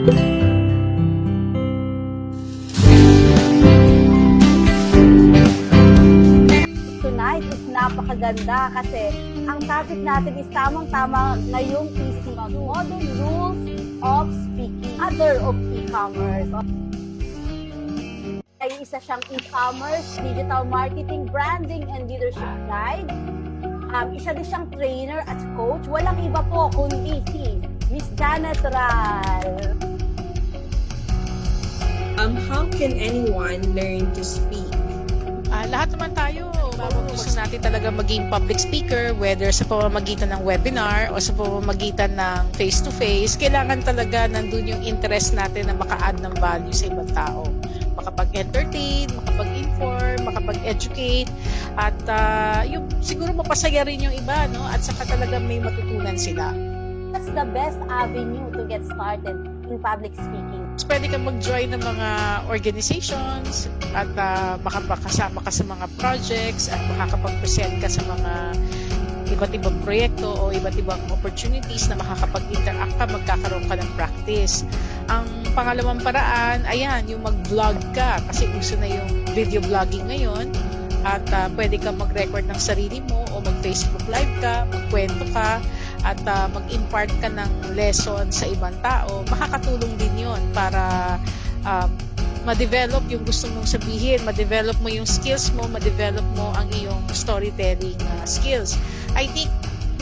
Tonight is napakaganda kasi ang topic natin is tamang-tama ngayong PC, Modern Rules of Speaking, Other of E-Commerce. Ay isa siyang e-commerce, digital marketing, branding, and leadership guide. Isa din siyang trainer at coach. Walang iba po kundi si Miss Janet Ral. How can anyone learn to speak? Lahat naman tayo, gusto natin talaga maging public speaker, whether sa pamamagitan ng webinar o sa pamamagitan ng face-to-face, kailangan talaga nandun yung interest natin na maka-add ng value sa ibang tao. Makapag-entertain, makapag-inform, makapag-educate, at yung siguro mapasaya rin yung iba, no? At saka talaga may matutunan sila. That's the best avenue to get started in public speaking. So, pwede kang mag-join ng mga organizations at makapakasama ka sa mga projects at makakapag-present ka sa mga iba't ibang proyekto o iba't ibang opportunities na makakapag-interact ka, magkakaroon ka ng practice. Ang pangalawang paraan, ayan, yung mag-vlog ka kasi uso na yung video vlogging ngayon at pwede ka mag-record ng sarili mo o mag-Facebook live ka, magkwento ka at mag-impart ka ng lesson sa ibang tao. Makakatulong din yon para ma-develop yung gusto mong sabihin, ma-develop mo yung skills mo, ma-develop mo ang iyong storytelling skills. I think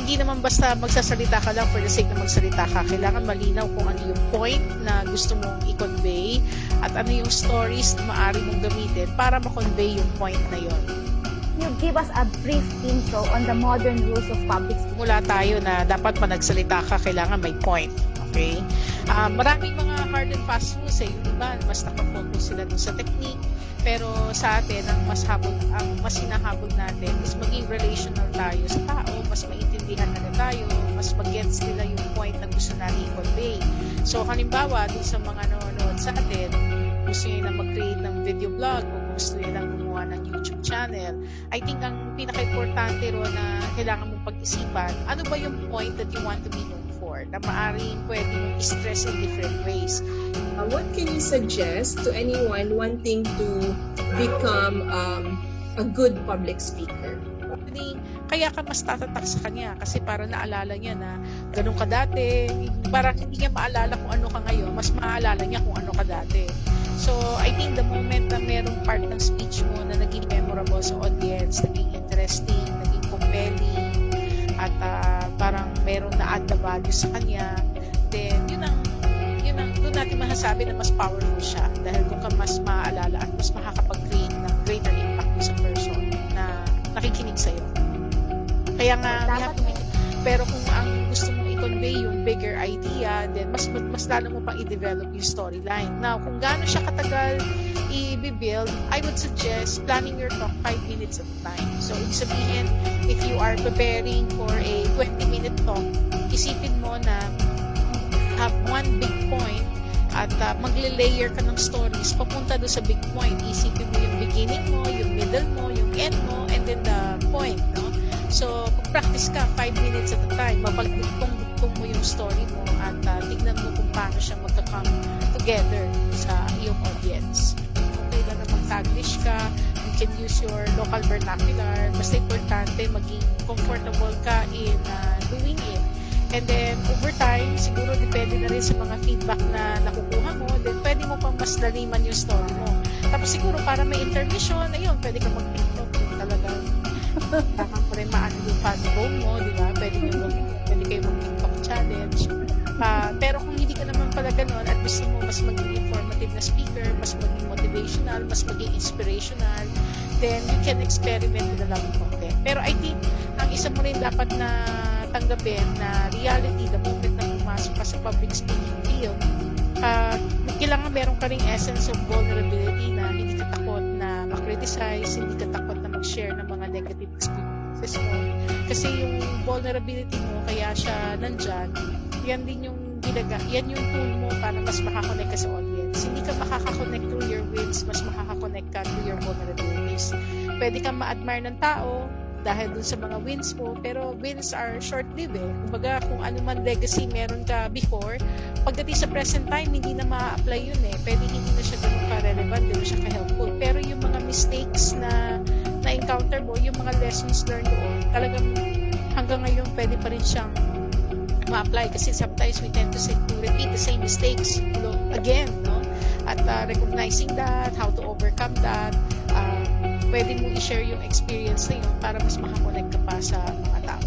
hindi naman basta magsasalita ka lang for the sake na magsalita ka. Kailangan malinaw kung ano yung point na gusto mong i-convey at ano yung stories na maaari mong gamitin para ma-convey yung point na yon. You give us a brief intro on the modern rules of public speaking. Mula tayo na dapat pa nagsalita ka, kailangan may point. Okay? Maraming mga hard and fast rules eh. Yung iba, mas nakafocus sila dun sa technique. Pero sa atin, ang mas hinahabol natin is maging relational tayo sa tao, mas maintindihan nila tayo, mas mag-gets nila yung point na gusto natin i-convey. So, halimbawa, dun sa mga nanonood sa atin, gusto nila mag-create ng video blog o gusto nila gumawa ng YouTube channel, I think ang pinaka-importante ro na kailangan mong pag-isipan, ano ba yung point that you want to be known for na maaaring pwede mong i-stress in different ways. What can you suggest to anyone wanting to become a good public speaker? Kaya ka mas tatatak sa kanya kasi parang naalala niya na ganun ka dati, parang hindi niya maalala kung ano ka ngayon, mas maaalala niya kung ano ka dati. So, I think the moment na merong part ng speech mo na naging memorable sa audience, naging interesting, naging compelling, at parang meron na add the value sa kanya, then yun ang doon natin masasabi na mas powerful siya dahil doon ka mas maaalala at mas makakapag-create ng greater impact sa person na nakikinig sa'yo. Kaya nga, pero kung ang gusto mong i-convey yung bigger idea, then mas lalo mo pang i-develop yung storyline. Now, kung gaano siya katagal i-build, I would suggest planning your talk 5 minutes at a time. So, ibig sabihin, if you are preparing for a 20-minute talk, isipin mo na have one big point at magle-layer ka ng stories papunta doon sa big point. Isipin mo yung beginning mo, yung middle mo, yung end mo, and then the point, no? So, practice ka 5 minutes at a time. Mapagdugtong mo yung story mo at tignan mo kung paano siya magka-come together sa iyong audience. Okay lang na mag-Taglish ka, you can use your local vernacular, basta importante maging comfortable ka in doing it. And then, over time, siguro depende na rin sa mga feedback na nakukuha mo, then pwede mo pang mas laliman yung story mo. Tapos siguro para may intermission, ayun, pwede ka mag-TikTok kung talagang tama ko rin maano yung fan-bone mo, di ba? Pwede kayo mag-TikTok challenge. Pero kung hindi ka naman pala ganun at gusto mo mas maging informative na speaker, mas maging motivational, mas maging inspirational, then you can experiment with a lot of content. Pero I think, ang isa mo rin dapat na tanggapin na reality, the moment na pumasok ka sa public speaking field, kailangan meron ka ring essence of vulnerability na hindi ka takot na ma-criticize, hindi ka takot na mag-share ng mga negative experiences mo. Kasi yung vulnerability mo, kaya siya nandyan, yan din yung yan yung tool mo para mas makakonect ka sa audience. Hindi ka makakakonect through your wins, mas makakakonect ka through your vulnerabilities. Pwede kang ma-admire ng tao, dahil dun sa mga wins mo, pero wins are short-lived eh. Kumbaga, kung ano man legacy meron ka before, pagdating sa present time, hindi na ma-apply yun eh. Pwede hindi na siya ganun ka-relevant, hindi na siya ka-helpful. Pero yung mga mistakes na na-encounter mo, yung mga lessons learned doon, talagang hanggang ngayon pwede pa rin siyang ma-apply kasi sometimes we tend to repeat the same mistakes again, no? At recognizing that, how to overcome that, pwede mo i-share yung experience na yun para mas makakonect ka pa sa mga tao.